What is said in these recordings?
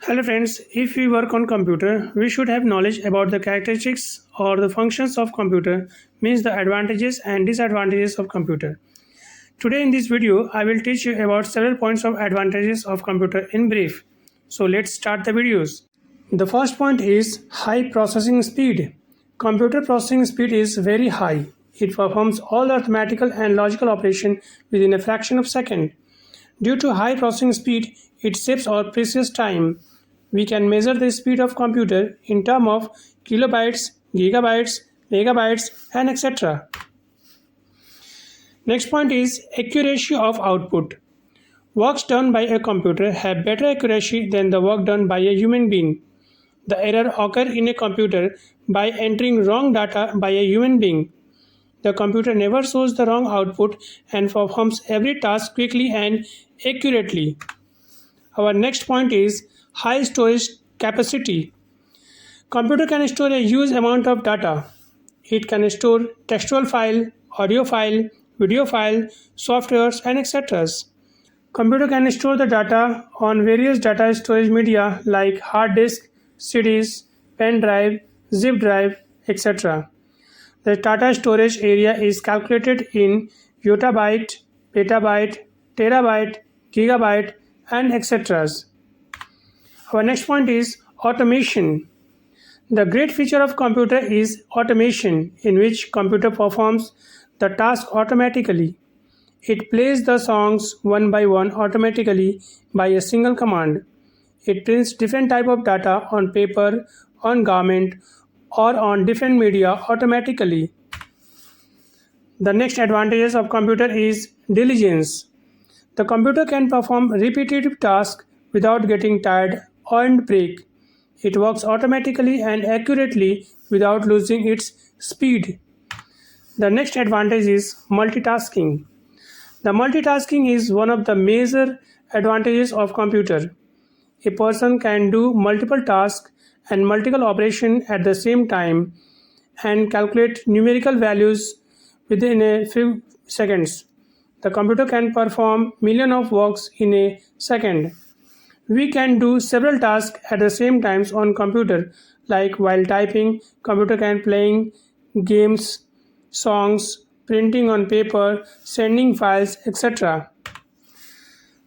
Hello friends, if we work on computer, we should have knowledge about the characteristics or the functions of computer, means the advantages and disadvantages of computer. Today in this video, I will teach you about several points of advantages of computer in brief. So let's start the videos. The first point is high processing speed. Computer processing speed is very high. It performs all arithmetical and logical operation within a fraction of a second. Due to high processing speed, it saves our precious time. We can measure the speed of computer in terms of kilobytes, gigabytes, megabytes, and etc. Next point is accuracy of output. Works done by a computer have better accuracy than the work done by a human being. The error occurs in a computer by entering wrong data by a human being. The computer never shows the wrong output and performs every task quickly and accurately. Our next point is high storage capacity. Computer can store a huge amount of data. It can store textual file, audio file, video file, softwares and etc. Computer can store the data on various data storage media like hard disk, CDs, pen drive, zip drive, etc. The data storage area is calculated in yottabyte, petabyte, terabyte, gigabyte, and etc. Our next point is automation. The great feature of computer is automation, in which computer performs the task automatically. It plays the songs one by one automatically by a single command. It prints different type of data on paper, on garment, or on different media automatically. The next advantages of computer is diligence. The computer can perform repetitive tasks without getting tired or break. It works automatically and accurately without losing its speed. The next advantage is multitasking. The multitasking is one of the major advantages of computer. A person can do multiple tasks and multiple operations at the same time and calculate numerical values within a few seconds. The computer can perform millions of works in a second. We can do several tasks at the same time on computer, like while typing, computer can playing games, songs, printing on paper, sending files, etc.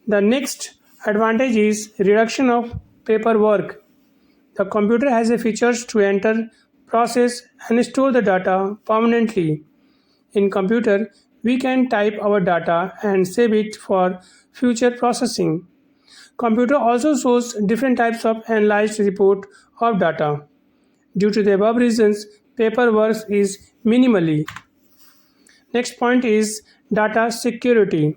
The next advantage is reduction of paperwork. The computer has a features to enter, process, and store the data permanently. In computer, we can type our data and save it for future processing. Computer also shows different types of analyzed report of data. Due to the above reasons, paperwork is minimally. Next point is data security.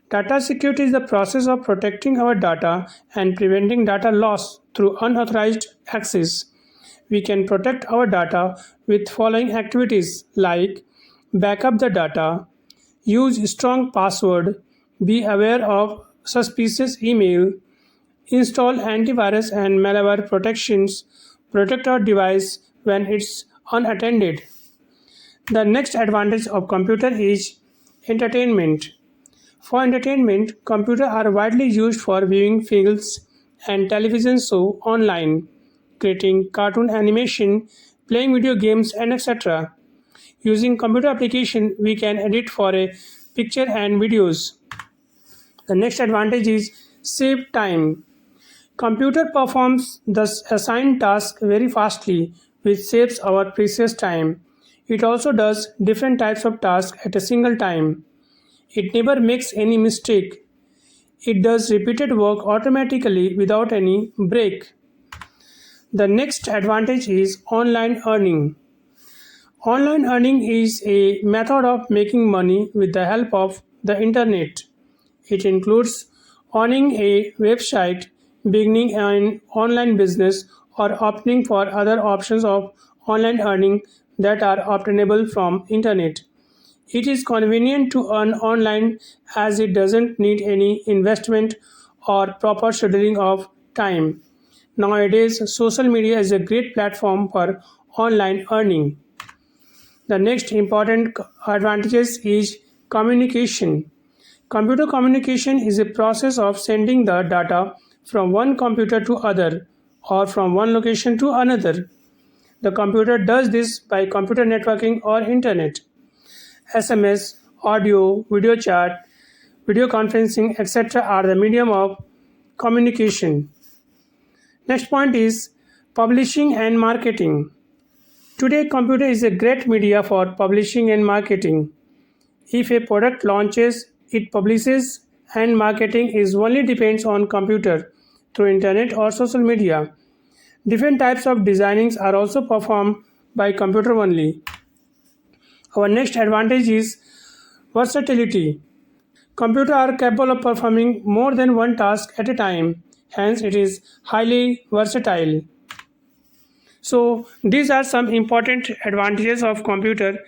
Data security is the process of protecting our data and preventing data loss through unauthorized access. We can protect our data with following activities like backup the data, use strong password, be aware of suspicious email, install antivirus and malware protections, protect our device when it's unattended. The next advantage of computer is entertainment. For entertainment, computers are widely used for viewing films and television shows online, creating cartoon animation, playing video games, and etc. Using computer application, we can edit for a picture and videos. The next advantage is save time. Computer performs the assigned task very fastly, which saves our precious time. It also does different types of tasks at a single time. It never makes any mistake. It does repeated work automatically without any break. The next advantage is online earning. Online earning is a method of making money with the help of the internet. It includes owning a website, beginning an online business, or opting for other options of online earning that are obtainable from internet. It is convenient to earn online as it doesn't need any investment or proper scheduling of time. Nowadays, social media is a great platform for online earning. The next important advantages is communication. Computer communication is a process of sending the data from one computer to other or from one location to another. The computer does this by computer networking or internet. SMS, audio, video chat, video conferencing, etc. are the medium of communication. Next point is publishing and marketing. Today, computer is a great media for publishing and marketing. If a product launches, it publishes, and marketing is only depends on computer through internet or social media. Different types of designings are also performed by computer only. Our next advantage is versatility. Computers are capable of performing more than one task at a time, hence it is highly versatile. So these are some important advantages of computer